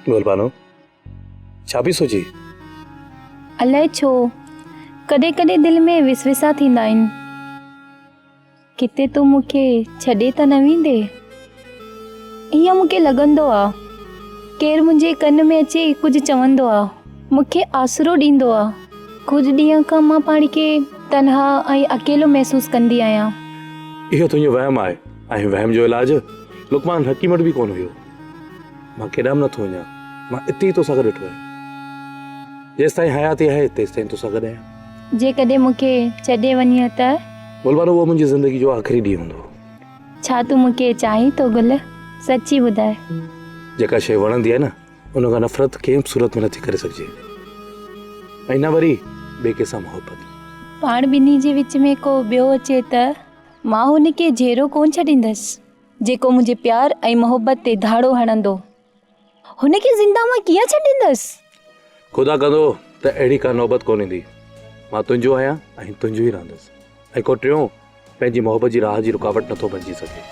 बोल पानो छा पई सोची? अलाए छो कॾहिं कॾहिं दिलि में विसविसा थींदा आहिनि। किथे तूं मूंखे छॾे त न वेंदे, ईअं मूंखे लॻंदो आहे। केरु मुंहिंजे कन में अची कुझु चवंदो आहे, मूंखे आसरो ॾींदो आहे। कुझु ॾींहं खां मां पाण खे तन्हा ऐं अकेलो महसूसु कंदी आहियां। इहो तुंहिंजो वहम आहे ऐं वहम जो इलाज लुकमान हकीम वटि बि कोन हुयो। मां केॾां बि नथो वञा, मां इते ई तोसां गॾु वेठो आहियां। जेसि ताईं हयाती आहे तेसि ताईं तोसां गॾु आहियां। जेकॾहिं मूंखे छॾे वञे त? बोलबानो उहो मुंहिंजी ज़िंदगी जो आख़िरी ॾींहुं हूंदो। छा तूं मूंखे चाहीं थो गुल? सची ॿुधाए। जेका शइ वणंदी आहे न, उन खां नफ़रत कंहिं बि सूरत में नथी करे सघिजे, ऐं न वरी ॿिए कंहिंसां मोहबत। पाण ॿिन्ही जे विच में को ॿियो अचे त मां हुनखे जहिड़ो कोन छॾींदसि। जेको मुंहिंजे प्यार ऐं मोहबत ते धाड़ो हणंदो, हुनखे ज़िंदा मां कीअं छॾींदसि? ख़ुदा कंदो त अहिड़ी का नौबत कोन ईंदी। मां तुंहिंजो आहियां ऐं तुंहिंजो ई रहंदुसि, ऐं को टियों पंहिंजी मोहबत जी राह जी रुकावट नथो बणिजी सघे।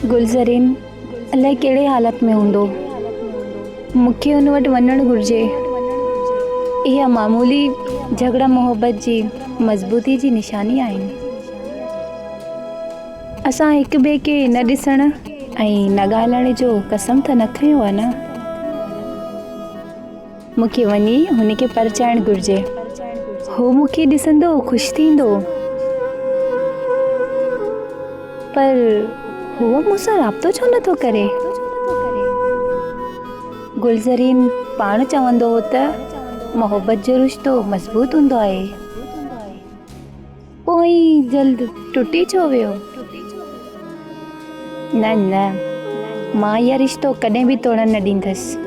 गुलज़रीन अलाए कहिड़े हालत में हूंदो, मूंखे हुन वटि वञणु घुरिजे। इहा मामूली झगड़ा मोहबत जी मज़बूती जी निशानी आहिनि। असां हिक ॿिए खे न ॾिसण ऐं न ॻाल्हाइण जो कसम त न खयो आहे न। मूंखे वञी हुनखे परचाइणु घुरिजे। हू मूंखे ॾिसंदो ख़ुशि थींदो, पर हूअ मूंसां राब्तो छो नथो करे? गुलज़रीन पाण चवंदो हो त मोहबत जो रिश्तो मज़बूत हूंदो आहे, पोइ जल्द टुटी छो वियो? न न, मां इहा रिश्तो कॾहिं बि तोड़ण न ॾींदसि।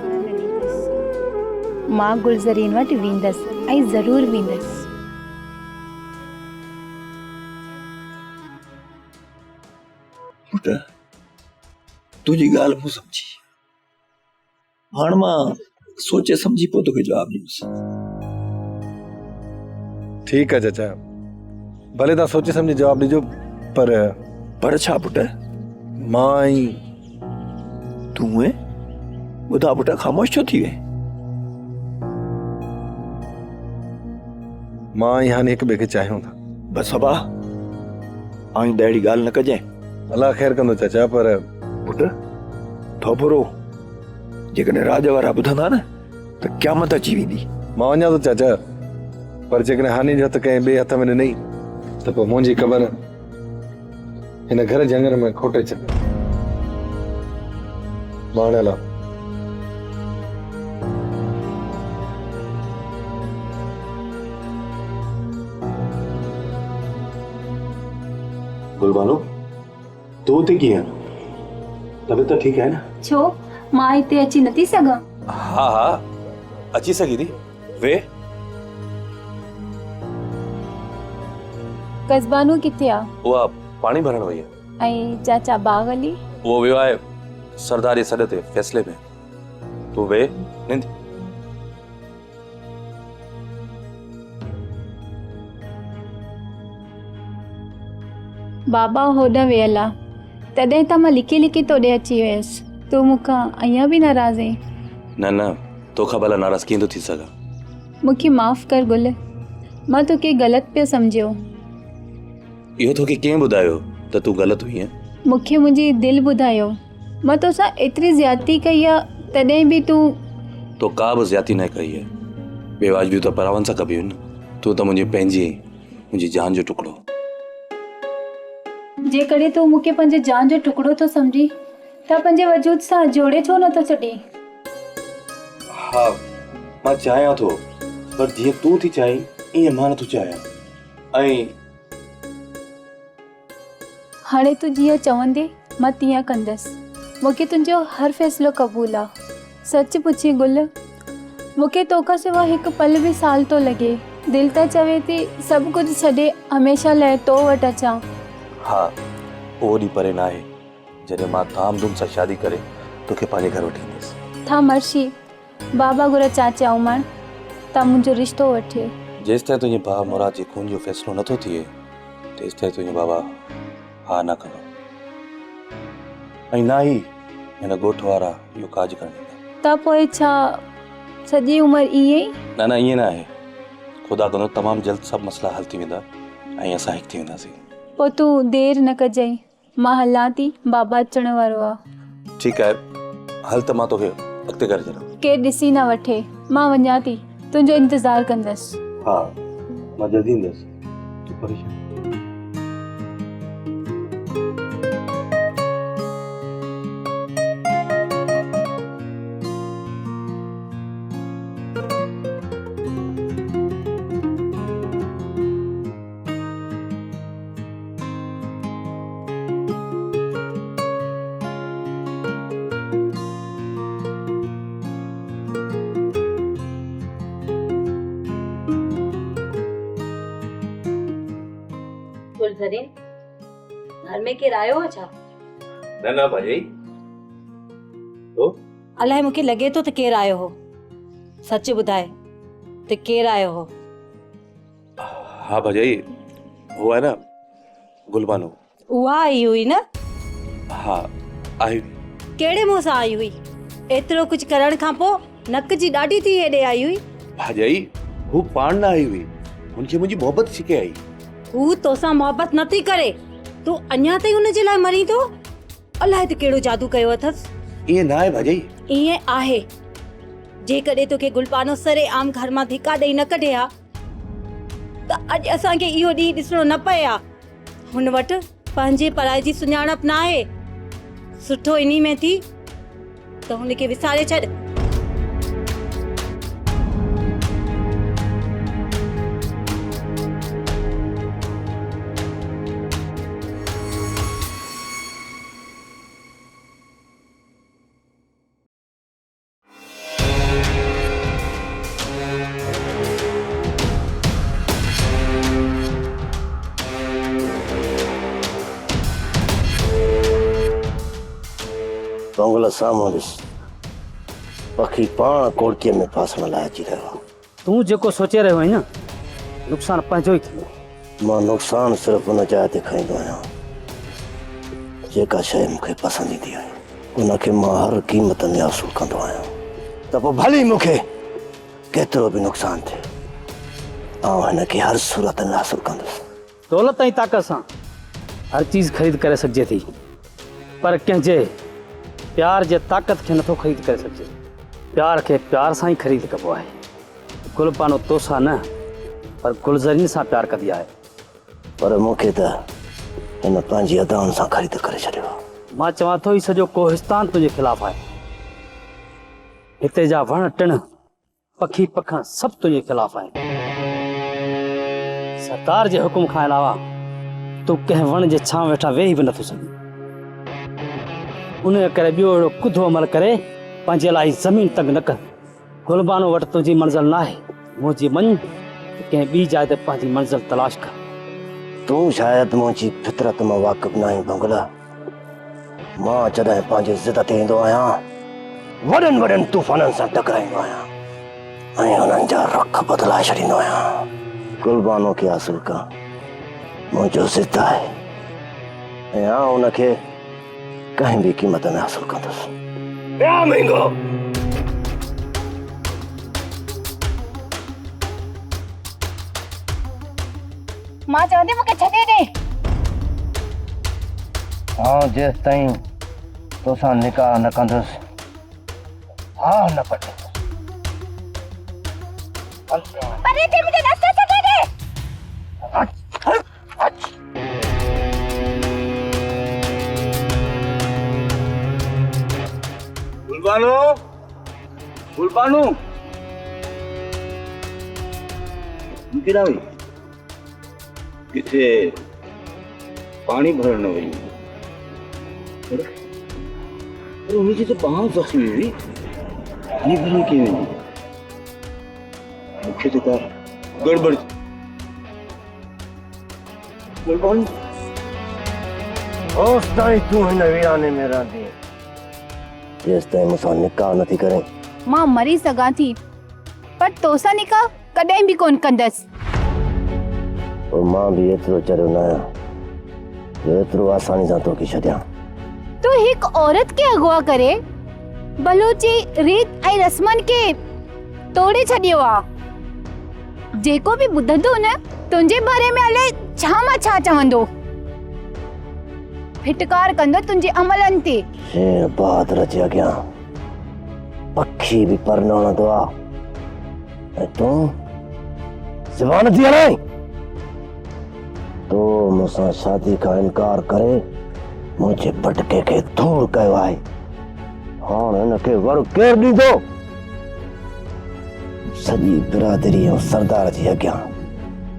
मां गुलज़रीन वटि वेंदसि ऐं ज़रूरु वेंदसि। पुट तुझी ॻाल्हि मूं सम्झी, हाणे मां सोचे सम्झी पोइ तोखे जवाबु ॾींदुसि। ठीकु आहे चाचा, भले तव्हां सोचे सम्झी जवाबु ॾिजो, पर छा पुट? मां ऐं तूं ॿुधा पुट ख़ामोश छो थी वे? मां ऐं हाणे हिक ॿिए खे चाहियूं था। बसि बाबा, आईंदा अहिड़ी ॻाल्हि न कजांइ। अलाह ख़ैर कंदो चाचा, पर पुट थोपरो जेकॾहिं राज वारा ॿुधंदा न त क़यामत अची वेंदी। मां वञा थो चाचा, पर जेकॾहिं हानि जो हथ कंहिं ॿिए हथ में ॾिनई त पोइ मुंहिंजी ख़बर हिन घर जे अंगण में खोटे छॾ। मां हाणे हलां। गुलबानो तूं हिते कीअं? तबियत त ठीकु आहे न? छो मां हिते अची नथी सघां? हा हा अची सघी थी, वे। कस्बानू किथे आहे? उहा पाणी भरण वई आहे। ऐं चाचा बाग अली? उहो वियो आहे सरदारी सॾ ते फ़ैसिले में। तूं वे निंद। बाबा होॾां वियल आहे, तॾहिं त मां लिकी लिकी तोॾे अची वियसि। तूं मूंखां अञा बि नाराज़ आहीं? न न, तोखां भला नाराज़ कीअं थो थी सघां? मूंखे माफ़ कर गुल, मां तोखे ग़लति पियो सम्झियो। इहो तोखे कंहिं ॿुधायो त तूं ग़लति हुई? मूंखे मुंहिंजी दिलि ॿुधायो। मां तोसां एतिरी ज़्यादती कई आहे, तॾहिं बि तूं। तो का बि ज़्यादती न कई आहे। बेवाजिबियूं त परावन सां कबियूं आहिनि। तूं त मुंहिंजी पंहिंजी, मुंहिंजी जान जो टुकड़ो। जेकॾहिं तूं मूंखे पंहिंजे जान जो टुकड़ो थो सम्झी त पंहिंजे वजूद सां जोड़े छो नथो छॾी? हा मां चाहियां थो, पर जीअं तूं थी चाहीं ईअं मां नथो चाहियां। ऐं हाणे तूं जीअं चवंदे मां तीअं कंदसि। मूंखे तुंहिंजो हर फ़ैसिलो क़बूल आहे। सच पुछी गुल, मूंखे तोखां सवाइ हिकु पल बि साल थो लॻे। दिलि त चवे थी सभु कुझु छॾे हमेशह लाइ तो वटि अचां। हा, उहो ॾींहुं परे न आहे जॾहिं मां धाम धूम सां शादी करे तोखे पंहिंजे घर वठी ईंदुसि। था मर्शी बाबा गुर चाचा उमण ता मुंहिंजो रिश्तो वठे। जेसि ताईं तुंहिंजे भाउ मुराद जे खून जो फ़ैसिलो नथो थिए, तेसि ताईं तुंहिंजो बाबा हा न कंदो ऐं ना ई हिन ॻोठ वारा इहो काज करणु ॾींदा। त पोइ छा सॼी उमिरि ईअं ई? न न ईअं न आहे, ख़ुदा कंदो तमामु जल्द सभु मसइला हल थी वेंदा ऐं असां हिकु थी वेंदासीं। पोइ तूं देरि न कजांइ, मां हलां थी, बाबा अचण वारो आहे। ठीकु आहे, हल त मां तोखे अॻिते करे छॾां। केरु ॾिसी न वठे, मां वञां थी, तुंहिंजो इंतज़ारु कंदसि। हा मां जल्दी ईंदुसि, तूं परेशान। गुलज़रीन, घर में केरु आयो आहे छा? न न भाई तो अलाए मूंखे लॻे थो त केरु आयो हो। सच ॿुधाए त केरु आयो हो? हाँ भाई वो है ना गुलबानो। उहा आई हुई न? हाँ आई। कहिड़े मुंहं सां आई हुई? एतिरो कुझु करण खां पोइ नक जी ॾाढी थी हेॾे आई हुई। भाई हू पाण न आई हुई, हुनखे मुंहिंजी मोहबत छिके आई। हू तोसां मोहबत नथी करे, तूं अञा ताईं हुनजे लाइ मरी थो। अलाए त कहिड़ो जादू कयो अथसि। ईअं न आहे भाई। ईअं आहे, जेकॾहिं तोखे गुलबानो सरे आम घर मां धिका ॾेई न कढे हा त अॼु असांखे इहो ॾींहुं ॾिसणो न पए हा। हुन वटि पंहिंजे पढ़ाई जी सुञाणप न आहे। सुठो इन्ही में थी त हुनखे विसारे छॾ। बंगला साम्हूं ॾिस, पखी पाण कोड़कीअ में फासण लाइ अची रहियो आहे। तूं जेको सोचे रहियो आहीं न, नुक़सानु पंहिंजो ई थींदो। मां नुक़सानु सिर्फ़ु उन जाइ ते खईंदो आहियां जेका शइ मूंखे पसंदि ईंदी आहे, उनखे मां हर क़ीमत में हासिलु कंदो आहियां। त पोइ भली मूंखे केतिरो बि नुक़सानु थिए, आउं हिनखे हर सूरत में हासिलु कंदुसि। दौलत ऐं ताक़त सां हर चीज़ ख़रीद करे सघिजे थी, पर कंहिंजे प्यार जे ताक़त खे नथो ख़रीद करे सघिजे। प्यार खे प्यार सां ई ख़रीद कबो आहे। गुलबानो तोसां न, पर गुलज़रीन सां प्यार कंदी आहे। पर मूंखे त हिन पंहिंजी अदाउनि सां ख़रीद करे छॾियो। मां चवां थो ही सॼो कोहिस्तान तुंहिंजे ख़िलाफ़ आहे। हिते जा वण टिण पखी पखण सभु तुंहिंजे ख़िलाफ़ आहिनि। सरकार जे हुकुम खां अलावा तूं कंहिं वण जे छांव वेठा वेही बि नथो सघीं। उन करे ॿियो अहिड़ो कुधो अमल करे पंहिंजे लाइ ज़मीन तंग न कर। गुलबानो वटि तुंहिंजी मंज़िल न आहे, मुंहिंजी मञ कंहिं ॿी जाइ ते पंहिंजी मंज़िल तलाश कर। तूं शायदि मुंहिंजी फितरत मां वाक़िफ़ न आहीं बंगला। मां जॾहिं पंहिंजे ज़िद ते ईंदो आहियां, वॾनि वॾनि तूफ़ाननि सां टकराईंदो आहियां ऐं हुननि जा रख बदिलाए छॾींदो आहियां। गुलबानो खे हासिलु करणु मुंहिंजो ज़िद आहे ऐं आउं हुनखे कंहिं बि क़ीमत में हासिलु कंदुसि। ॿिया महांगो मां चवंदी मूंखे छॾे ॾे। आउं जेसि ताईं तोसां निकाह न कंदुसि, हा न पटे। अरे ते मुझे रास्ते छॾे ॾे। गुलबानो, गुलबानो केड़ा हुई किथे पानी भरण न वई। अरे उनजी तो पांव जख्मी हुई, पानी भरण के वेंदी। मूंखे तो का गड़बड़। गुलबानो होसि ताईं तूं हिन वीराने में रहंदी जेसि ताईं मूंसां निकाह नथी करें। मां मरी सघां थी, पर तोसां निकाह कॾहिं बि कोन कंदसि। तो मां भी एतिरो चरियो न आहियां जो एतिरो आसानी सां तोखे छॾियां। तू हिक औरत के अगवा करे बलूची रीत ऐं रस्मन के तोड़े छॾियो आ। जेको भी ॿुधंदो न तुंहिंजे बारे में अलाए छा मां छा चवंदो, फिटकार कंदो तुंहिंजे अमलनि ते। शेर बहादुर जे अॻियां पखी भी पर न वणंदो आ ऐं तूं ज़बान थी हलाई। तो मूंसां शादी खां इनकार करे मुंहिंजे पटके खे दूर कयो आहे। हाणे हिनखे वर केरु ॾींदो? सॼी बिरादरी ऐं सरदार जे अॻियां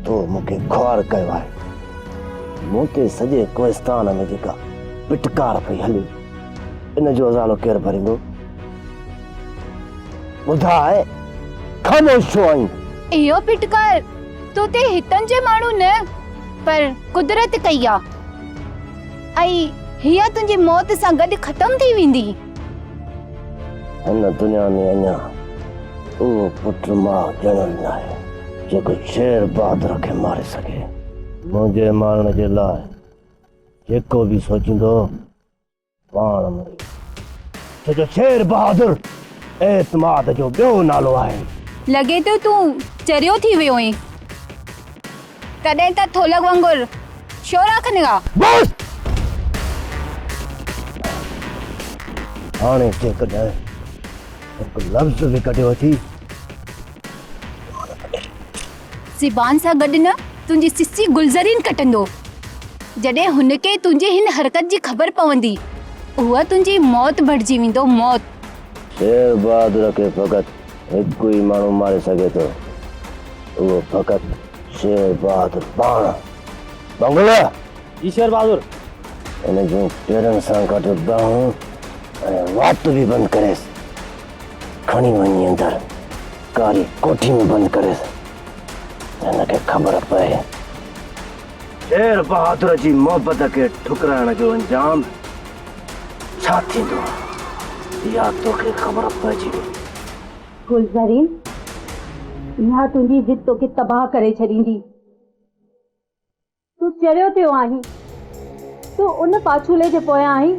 तो मूंखे ख्वार कयो आहे। मूं ते सॼे कोहिस्तान में जेका पिटकार पई हली, इन जो अज़ालो केरु भरींदो? ॿुधाए, ख़ामोश छो आहीं? इहो फिटकार तो ते हितन जे माण्हू न पर कुदरत कई आ ऐं हीअ तुंहिंजी मौत सां गॾु ख़तम थी वेंदी। हिन दुनिया में अञा उहो पुट मां ॼणल न आहे जेको शेर बहादुर खे मारे सघे। मुंहिंजे मारण जे लाइ जेको भी सोचींदो पाण मरी। छो जो शेर बहादुर एतमाद जो ॿियो नालो आहे। लॻे तो तूं चरियो थी वियो आहीं। कॾहिं त थोलक वांगुरु शोरा खनेगा। बस हाणे जेकॾहिं हिकु लफ़्ज़ बि कढियो अथई ज़बान सां गॾु न तुंहिंजी सिसी गुलज़रीन कटंदो। जॾहिं हुनखे तुंहिंजी हिन हरकत जी ख़बर पवंदी, उहा तुंहिंजी मौत भटिजी वेंदो। मौत। शेर बहादुर खे फ़क़ति हिकु ई माण्हू मारे सघे थो, उहो फ़क़ति शेर बहादुर पाण। बंगला जी शेर बहादुर। इन जूं पेरनि सां गॾु बाहूं ऐं वात बि बंदि करेसि। खणी वञी अंदरि कारी कोठी में बंदि करेसि। हिनखे ख़बर पए शेर बहादुर जी मोहबत खे ठुकराइण जो अंजाम छा थींदो, इहा तोखे ख़बर पइजी वई। गुलज़रीन, इहा तुंहिंजी जिद तोखे तबाह करे छॾींदी। तूं चरियो थियो आहीं, तूं उन पाछूले जे पोयां आहीं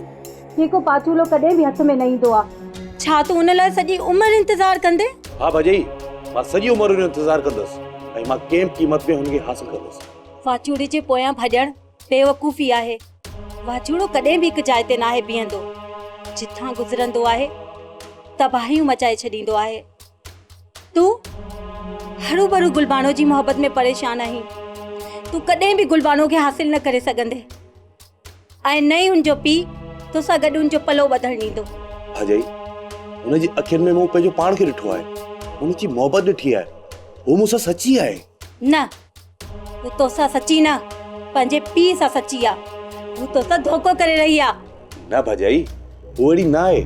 जेको पाछूलो कॾहिं बि हथ में न ईंदो आहे। छा तूं उन लाइ सॼी उमिरि इंतज़ार कंदे? हाँ भाॼाई, मां सॼी उमिरि जो इंतज़ार कंदुसि ऐं मां कंहिं क़ीमत में हुनखे हासिल कंदुसि। वाचूड़े जे पोयां भॼणु बेवकूफ़ी आहे। वाचूड़ो कॾहिं बि हिकु जाइ ते न आहे बीहंदो। जिथां गुज़रंदो आहे तबाहियूं मचाए छॾींदो आहे। तूं हरू भरू गुलबानो जी मोहबत में परेशान आहीं। तूं कॾहिं बि गुलबानो खे हासिल न करे सघंदे ऐं न ई हुनजो पीउ तोसां गॾु हुनजो पलो ॿधणु ॾींदो। भाॼाई, हुनजी अखियुनि में मूं पंहिंजो पाण खे ॾिठो आहे, हुनजी मोहबत ॾिठी आहे, हू मूंसां सची आहे। न, हू तोसां सची न, पंहिंजे पीउ सां सची आहे। हू तोसां धोखो करे रही आहे। न भाॼाई, हू अहिड़ी न आहे,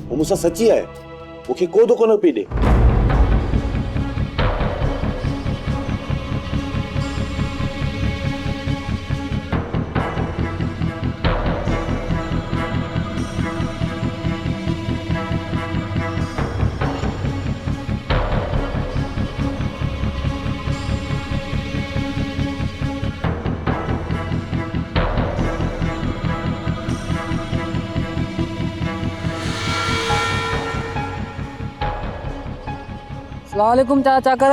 हू मूंसां सची आहे, मूंखे को धोखो न पई ॾे। अस्सलामुअलैकुम चाचा कर।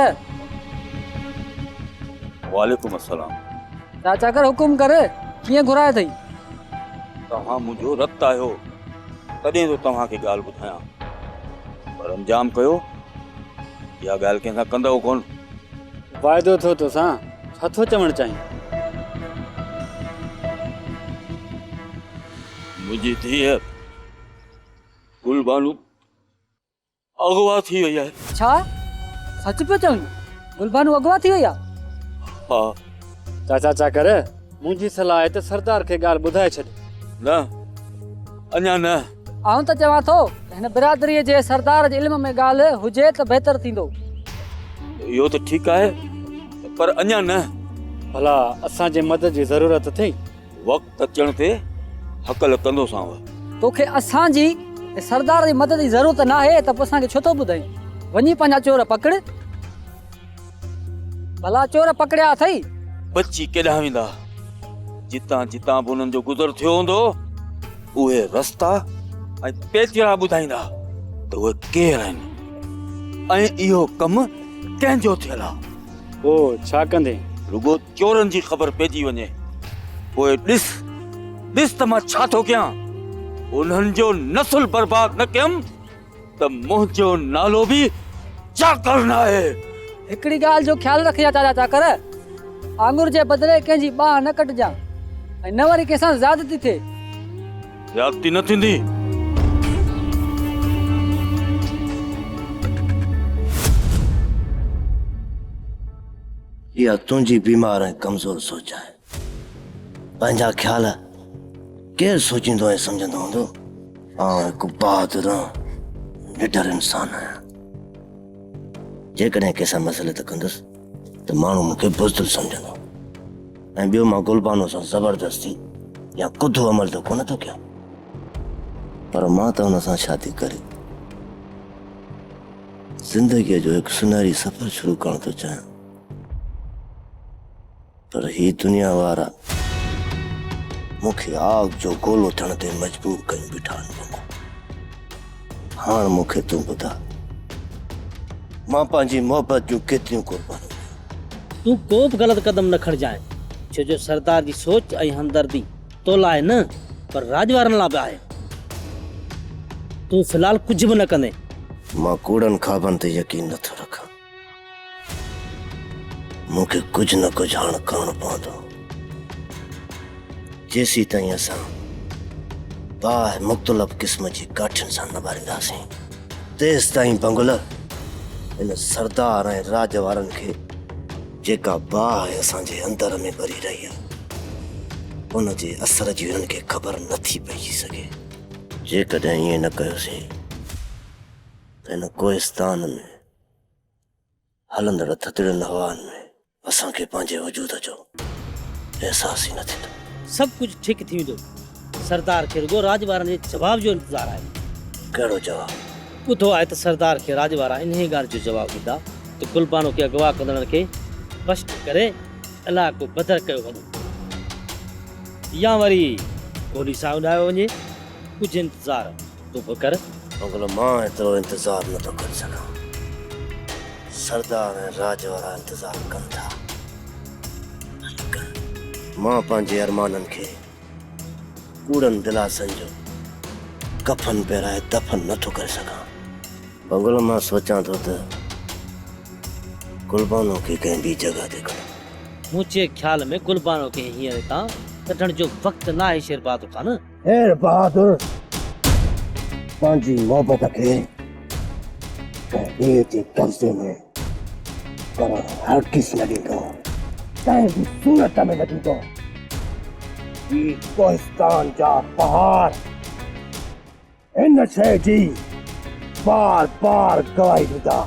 वालेकुम अस्सलाम। चाचा कर हुकुम कर, कीअं घुराए अथई? तव्हां मुंहिंजो रतु आहियो, तॾहिं तो तव्हांखे ॻाल्हि ॿुधायां, पर अंजाम कयो इहा ॻाल्हि कंहिंसां कंदव कोन। वाइदो थियो तोसां, छा थो चवणु चाहीं? मुंहिंजी धीअ गुलबानू अगवा थी वई आहे। छा सच पियो चवईं? गुलबानू अगवा थी वई आहे? हा। चाचा चा कर, मुंहिंजी सलाह आहे त सरदार खे ॻाल्हि ॿुधाए छॾ। न, अञा न। आऊं त चवां थो हिन बिरादरीअ जे सरदार जे इल्म में ॻाल्हि हुजे त बहितर थींदो। इहो त ठीकु आहे, पर अञा न। भला असांजे मदद जी ज़रूरत अथई? वक़्तु अचण ते हकल कंदोसांव। तोखे असांजी सरदार जी मदद जी ज़रूरत न आहे त पोइ असांखे छो थो ॿुधाई? वञी पंहिंजा चोर पकड़। भला चोर पकड़िया अथई बची केॾांहुं वेंदा जितां जितां बि उन्हनि जो गुज़र थियो हूंदो उहे रस्ता ऐं पेचरा ॿुधाईंदा त उहे केरु आहिनि ऐं इहो कमु कंहिंजो थियल आहे। ओ छा कंदे? रुगो चोरनि जी ख़बर पइजी वञे पोइ ॾिस त मां छा थो कयां। उन्हनि जो नसुल बर्बाद न कयमि त मुंहिंजो नालो बि चाकर न आहे। हिकिड़ी ॻाल्हि जो ख़्यालु रखिया चाचा चाकर, आंगुर जे बदिले कंहिंजी बाह न कटिजां ऐं न वरी कंहिंसां ज़्यादती थिए। ज़्यादती न थींदी। या तुंहिंजी बीमार ऐं कमज़ोर सोच आहे। पंहिंजा ख़्याल केरु सोचींदो ऐं सम्झंदो हूंदो? आउं हिकु बहादुर निडर इंसान आहियां। जेकॾहिं कंहिंसां मसइले ते कंदुसि त माण्हू मूंखे बुज़दिल सम्झंदो ऐं ॿियो मां गुलबानो सां ज़बरदस्ती या कुधो अमल त कोन थो कयां, पर मां त हुन सां शादी करे ज़िंदगीअ जो हिकु सुनहरी सफ़र शुरू करणु थो चाहियां। पर ही दुनिया वारा मूंखे आग जो गोलो थियण ते मजबूर कयूं बीठा आहिनि। हाणे मूंखे तूं ॿुधा, मां पंहिंजी मोहबत जूं केतिरियूं कुर्बानियूं। तूं को बि ग़लति क़दम न खणजांइ, छो जो सरदार जी सोच ऐं हमदर्दी तो लाइ न पर राज वारनि लाइ बि आहे। तूं फ़िलहाल कुझु बि न कंदे। मां कूड़नि ख़्वाबनि ते यकीन नथो रखां। मूंखे कुझु न कुझु हाणे करणो पवंदो। जेसीं ताईं असां बाहि मुख़्तलिफ़ क़िस्म जी काठियुनि सां न ॿारींदासीं तेसि ताईं बंगुल हिन सरदार ऐं राज वारनि खे जेका बाहि असांजे अंदर में भरी रही आहे उन जे असर जी हुननि खे ख़बर नथी पइजी सघे। जेकॾहिं ईअं न कयोसीं त हिन कोहिस्तान में हलंदड़ थधिड़ियुनि हवाउनि में असांखे पंहिंजे वजूद जो अहसास ई न थींदो। सभु कुझु ठीकु थी वेंदो। सरदार खे रुगो राज वारनि जे जवाब जो इंतज़ारु आहे। कहिड़ो जवाबु? ॿुधो आहे त सरदार खे राज वारा इन ई ॻाल्हि जो जवाबु ॾींदा त गुलबानो खे अगवा कंदड़नि खे बस्ट करे इलाइक़ो बदर कयो वञे या वरी गोली सां उॾायो वञे। कुझु इंतज़ारु तूं बि कर। मगर मां एतिरो इंतज़ारु नथो करे सघां। सरदार ऐं राज वारा इंतज़ारु कनि था। मां पंहिंजे अरमाननि खे कूड़नि दिलासनि जो कफन पहिराए दफ़न नथो करे सघां। बंगलो मां सोचां थो त गुलबानो खे कंहिं ॿी जॻह ते खणो। मुंहिंजे ख़्याल में गुलबानो खे हींअर खां कढण जो वक़्तु न आहे शेरबाद खान। हेर बहादुर, पंहिंजी मोहबत खे कंहिं ॿिए जे कब्ज़े में करणु हरगिज़ न ॾींदो, कंहिं बि सूरत में न ॾींदो। ही कोहिस्तान जा पहाड़ इन शइ जी बार बार गवाही ॾींदा।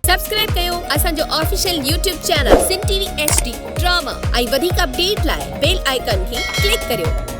सब्सक्राइब कयो असांजो official YouTube channel Singh TV HD drama ऐं वधीक अपडेट लाइ बेल आइकन खे क्लिक करियो।